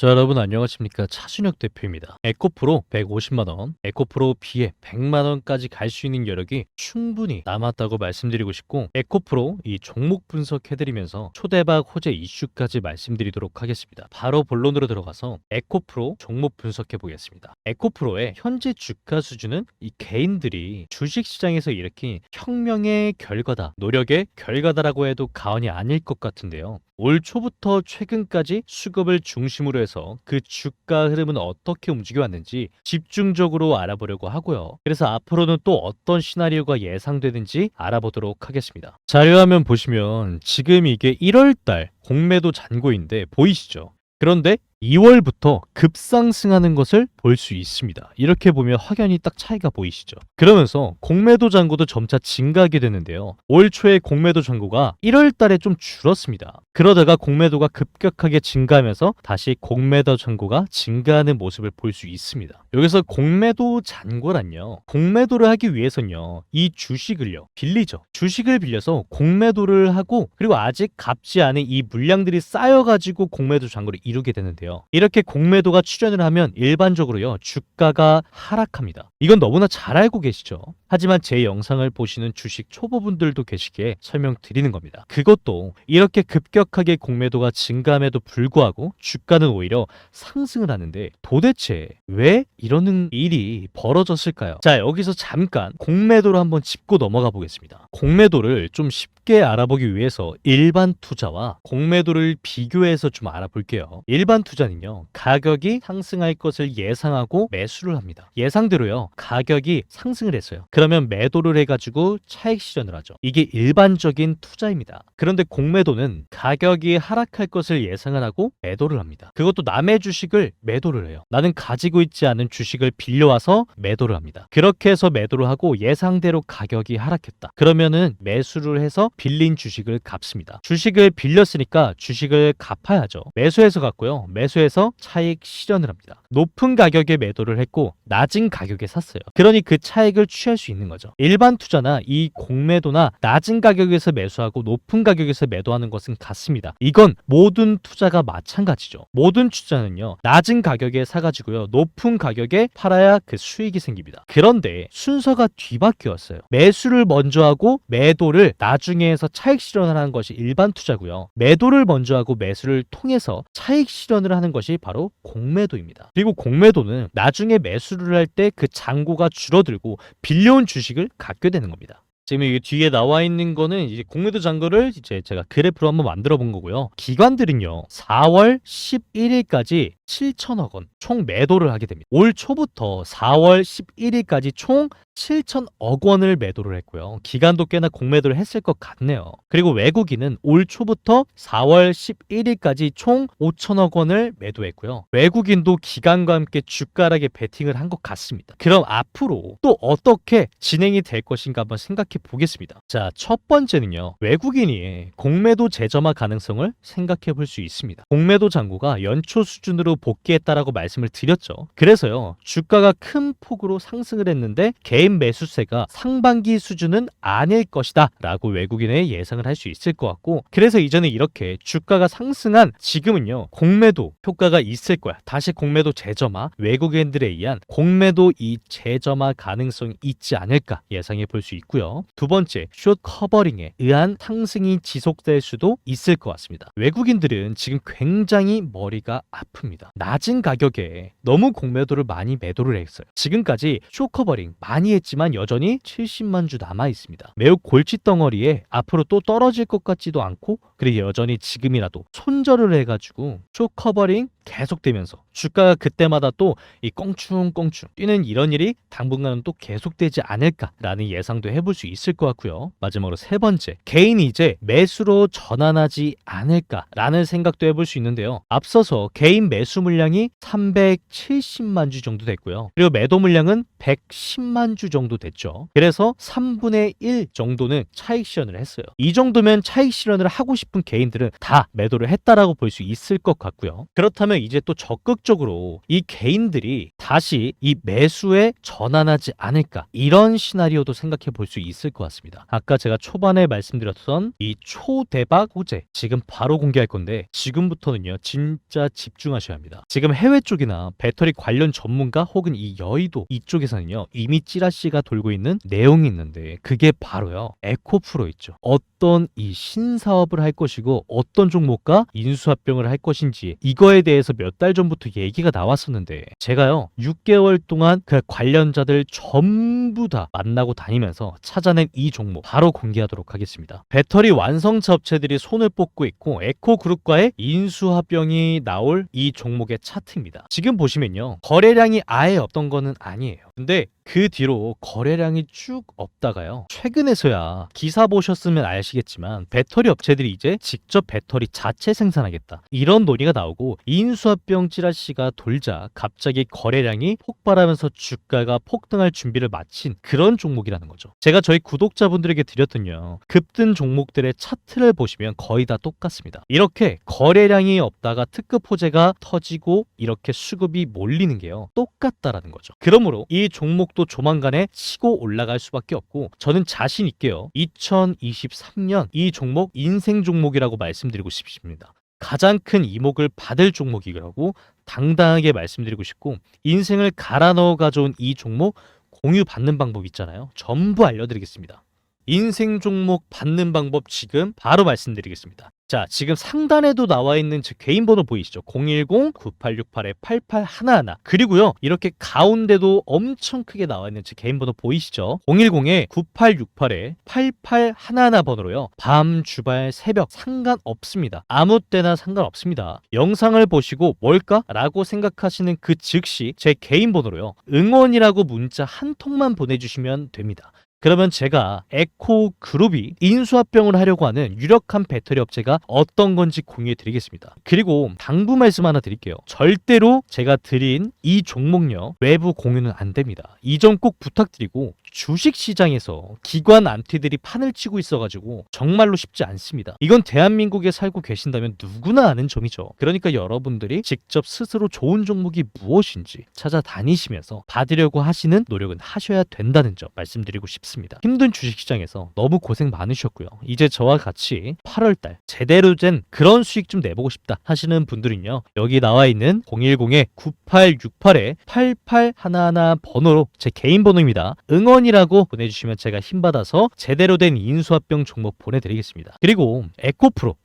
자, 여러분 안녕하십니까? 차준혁 대표입니다. 에코프로 150만 원, 에코프로 B에 100만 원까지 갈 수 있는 여력이 충분히 남았다고 말씀드리고 싶고, 에코프로 이 종목 분석해드리면서 초대박 호재 이슈까지 말씀드리도록 하겠습니다. 바로 본론으로 들어가서 에코프로 종목 분석해 보겠습니다. 에코프로의 현재 주가 수준은 이 개인들이 주식시장에서 일으킨 혁명의 결과다, 노력의 결과다라고 해도 과언이 아닐 것 같은데요. 올 초부터 최근까지 수급을 중심으로 해서 그 주가 흐름은 어떻게 움직여 왔는지 집중적으로 알아보려고 하고요. 그래서 앞으로는 또 어떤 시나리오가 예상되는지 알아보도록 하겠습니다. 자료화면 보시면 지금 이게 1월달 공매도 잔고인데 보이시죠? 그런데 2월부터 급상승하는 것을 볼 수 있습니다. 이렇게 보면 확연히 딱 차이가 보이시죠? 그러면서 공매도 잔고도 점차 증가하게 되는데요. 올 초에 공매도 잔고가 1월 달에 좀 줄었습니다. 그러다가 공매도가 급격하게 증가하면서 다시 공매도 잔고가 증가하는 모습을 볼 수 있습니다. 여기서 공매도 잔고란요. 공매도를 하기 위해서는요. 이 주식을요. 빌리죠. 주식을 빌려서 공매도를 하고 그리고 아직 갚지 않은 이 물량들이 쌓여가지고 공매도 잔고를 이루게 되는데요. 이렇게 공매도가 출현을 하면 일반적으로요 주가가 하락합니다. 이건 너무나 잘 알고 계시죠. 하지만 제 영상을 보시는 주식 초보분들도 계시기에 설명드리는 겁니다. 그것도 이렇게 급격하게 공매도가 증가함에도 불구하고 주가는 오히려 상승을 하는데 도대체 왜 이러는 일이 벌어졌을까요? 자, 여기서 잠깐 공매도를 한번 짚고 넘어가 보겠습니다. 공매도를 좀 쉽게 알아보기 위해서 일반 투자와 공매도를 비교해서 좀 알아볼게요. 일반 투자는요, 가격이 상승할 것을 예상하고 매수를 합니다. 예상대로요, 가격이 상승을 했어요. 그러면 매도를 해가지고 차익 실현을 하죠. 이게 일반적인 투자입니다. 그런데 공매도는 가격이 하락할 것을 예상을 하고 매도를 합니다. 그것도 남의 주식을 매도를 해요. 나는 가지고 있지 않은 주식을 빌려와서 매도를 합니다. 그렇게 해서 매도를 하고 예상대로 가격이 하락했다. 그러면은 매수를 해서 빌린 주식을 갚습니다. 주식을 빌렸으니까 주식을 갚아야죠. 매수해서 갚고요. 매수해서 차익 실현을 합니다. 높은 가격에 매도를 했고 낮은 가격에 샀어요. 그러니 그 차익을 취할 수 있는 거죠. 일반 투자나 이 공매도나 낮은 가격에서 매수하고 높은 가격에서 매도하는 것은 같습니다. 이건 모든 투자가 마찬가지죠. 모든 투자는요, 낮은 가격에 사가지고요, 높은 가격에 팔아야 그 수익이 생깁니다. 그런데 순서가 뒤바뀌었어요. 매수를 먼저 하고 매도를 나중에 해서 차익 실현을 하는 것이 일반 투자고요. 매도를 먼저 하고 매수를 통해서 차익 실현을 하는 것이 바로 공매도입니다. 그리고 공매도는 나중에 매수를 할 때 그 잔고가 줄어들고 빌려온 주식을 갖게 되는 겁니다. 지금 이 뒤에 나와 있는 거는 이제 공매도 잔고를 이제 제가 그래프로 한번 만들어 본 거고요. 기관들은요, 4월 11일까지 7천억 원 총 매도를 하게 됩니다. 올 초부터 4월 11일까지 총 7천억 원을 매도를 했고요. 기간도 꽤나 공매도를 했을 것 같네요. 그리고 외국인은 올 초부터 4월 11일까지 총 5천억 원을 매도했고요. 외국인도 기간과 함께 주가락에 베팅을 한 것 같습니다. 그럼 앞으로 또 어떻게 진행이 될 것인가 한번 생각해 보겠습니다. 자, 첫 번째는요. 외국인이 공매도 재점화 가능성을 생각해 볼 수 있습니다. 공매도 잔고가 연초 수준으로 복귀했다라고 말씀을 드렸죠. 그래서요. 주가가 큰 폭으로 상승을 했는데 개인 매수세가 상반기 수준은 아닐 것이다 라고 외국인의 예상을 할 수 있을 것 같고, 그래서 이전에 이렇게 주가가 상승한 지금은요 공매도 효과가 있을 거야. 다시 공매도 재점화, 외국인들에 의한 공매도 이 재점화 가능성이 있지 않을까 예상해 볼 수 있고요. 두 번째, 숏 커버링에 의한 상승이 지속될 수도 있을 것 같습니다. 외국인들은 지금 굉장히 머리가 아픕니다. 낮은 가격에 너무 공매도를 많이 매도를 했어요. 지금까지 숏 커버링 많이 했지만 여전히 70만 주 남아 있습니다. 매우 골칫덩어리에 앞으로 또 떨어질 것 같지도 않고, 그리고 여전히 지금이라도 손절을 해가지고 숏 커버링 계속되면서 주가가 그때마다 또 이 껑충껑충 뛰는 이런 일이 당분간은 또 계속되지 않을까라는 예상도 해볼 수 있을 것 같고요. 마지막으로 세 번째, 개인이 이제 매수로 전환하지 않을까라는 생각도 해볼 수 있는데요. 앞서서 개인 매수 물량이 370만 주 정도 됐고요. 그리고 매도 물량은 110만 주 정도 됐죠. 그래서 3분의 1 정도는 차익 실현을 했어요. 이 정도면 차익 실현을 하고 싶은 개인들은 다 매도를 했다라고 볼 수 있을 것 같고요. 그렇다면 그러면 이제 또 적극적으로 이 개인들이 다시 이 매수에 전환하지 않을까, 이런 시나리오도 생각해 볼 수 있을 것 같습니다. 아까 제가 초반에 말씀드렸던 이 초대박 호재 지금 바로 공개할 건데, 지금부터는요 진짜 집중하셔야 합니다. 지금 해외 쪽이나 배터리 관련 전문가 혹은 이 여의도 이쪽에서는요 이미 찌라시가 돌고 있는 내용이 있는데, 그게 바로요 에코프로 있죠. 어떤 이 신사업을 할 것이고 어떤 종목과 인수합병을 할 것인지, 이거에 대해서 몇 달 전부터 얘기가 나왔었는데, 제가요 6개월 동안 그 관련자들 전부 다 만나고 다니면서 찾아낸 이 종목 바로 공개하도록 하겠습니다. 배터리 완성차 업체들이 손을 뻗고 있고 에코그룹과의 인수합병이 나올 이 종목의 차트입니다. 지금 보시면요 거래량이 아예 없던 거는 아니에요. 근데 그 뒤로 거래량이 쭉 없다가요 최근에서야, 기사 보셨으면 아시겠지만 배터리 업체들이 이제 직접 배터리 자체 생산하겠다, 이런 논의가 나오고 인수합병 찌라시가 돌자 갑자기 거래량이 폭발하면서 주가가 폭등할 준비를 마친 그런 종목이라는 거죠. 제가 저희 구독자분들에게 드렸던요 급등 종목들의 차트를 보시면 거의 다 똑같습니다. 이렇게 거래량이 없다가 특급 호재가 터지고 이렇게 수급이 몰리는 게요 똑같다라는 거죠. 그러므로 이 종목도 조만간에 치고 올라갈 수밖에 없고, 저는 자신 있게요 2023년 이 종목 인생 종목이라고 말씀드리고 싶습니다. 가장 큰 이목을 받을 종목이라고 당당하게 말씀드리고 싶고, 인생을 갈아 넣어 가져온 이 종목 공유 받는 방법 있잖아요, 전부 알려드리겠습니다. 인생 종목 받는 방법 지금 바로 말씀드리겠습니다. 자, 지금 상단에도 나와 있는 제 개인 번호 보이시죠? 010-9868-8811. 그리고요 이렇게 가운데도 엄청 크게 나와 있는 제 개인 번호 보이시죠? 010-9868-8811 번호로요 밤, 주말, 새벽 상관없습니다. 아무 때나 상관없습니다. 영상을 보시고 뭘까? 라고 생각하시는 그 즉시 제 개인 번호로요 응원이라고 문자 한 통만 보내주시면 됩니다. 그러면 제가 에코그룹이 인수합병을 하려고 하는 유력한 배터리 업체가 어떤 건지 공유해 드리겠습니다. 그리고 당부 말씀 하나 드릴게요. 절대로 제가 드린 이 종목요 외부 공유는 안 됩니다. 이 점 꼭 부탁드리고, 주식시장에서 기관 안티들이 판을 치고 있어가지고 정말로 쉽지 않습니다. 이건 대한민국에 살고 계신다면 누구나 아는 점이죠. 그러니까 여러분들이 직접 스스로 좋은 종목이 무엇인지 찾아다니시면서 받으려고 하시는 노력은 하셔야 된다는 점 말씀드리고 싶습니다. 힘든 주식시장에서 너무 고생 많으셨고요. 이제 저와 같이 8월달 제대로 된 그런 수익 좀 내보고 싶다 하시는 분들은요 여기 나와 있는 010-9868-8811 번호로, 제 개인 번호입니다, 응원이라고 보내주시면 제가 힘받아서 제대로 된 인수합병 종목 보내드리겠습니다. 그리고 에코프로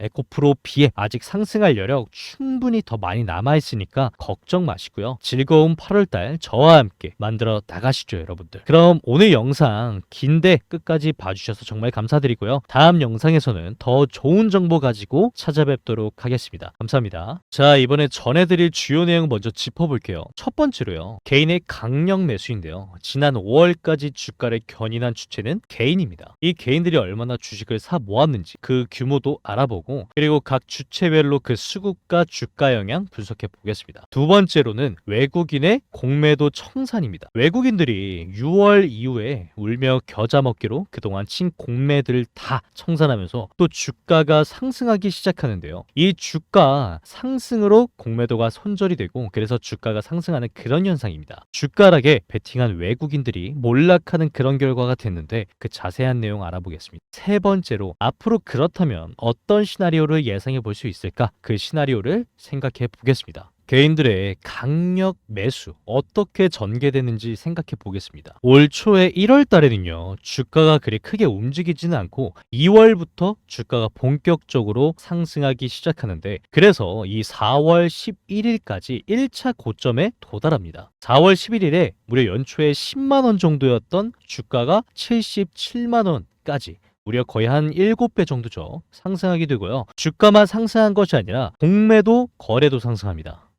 B에 아직 상승할 여력 충분히 더 많이 남아있으니까 걱정 마시고요 즐거운 8월달 저와 함께 만들어 나가시죠 여러분들. 그럼 오늘 영상 긴데 끝까지 봐주셔서 정말 감사드리고요 다음 영상에서는 더 좋은 정보 가지고 찾아뵙도록 하겠습니다. 감사합니다. 자, 이번에 전해드릴 주요 내용 먼저 짚어볼게요. 첫 번째로요 개인의 강력 매수인데요, 지난 5월까지 주가를 견인한 주체는 개인입니다. 이 개인들이 얼마나 주식을 사 모았는지 그 규모도 알아보고, 그리고 각 주체별로 그 수급과 주가 영향 분석해 보겠습니다. 두 번째로는 외국인의 공매도 청산입니다. 외국인들이 6월 이후에 울며 겨자 먹기로 그동안 친 공매들을 다 청산하면서 또 주가가 상승하기 시작하는데요. 이 주가 상승으로 공매도가 손절이 되고, 그래서 주가가 상승하는 그런 현상입니다. 주가락에 베팅한 외국인들이 몰락하는 그런 결과가 됐는데, 그 자세한 내용 알아보겠습니다. 세 번째로, 앞으로 그렇다면 어떤 시나리오를 예상해 볼 수 있을까? 그 시나리오를 생각해 보겠습니다. 개인들의 강력 매수 어떻게 전개되는지 생각해 보겠습니다. 올 초에 1월 달에는요 주가가 그리 크게 움직이지는 않고 2월부터 주가가 본격적으로 상승하기 시작하는데, 그래서 이 4월 11일까지 1차 고점에 도달합니다. 4월 11일에 무려 연초에 10만원 정도였던 주가가 77만원까지 무려 거의 한 7배 정도죠 상승하게 되고요. 주가만 상승한 것이 아니라 공매도 거래도 상승합니다.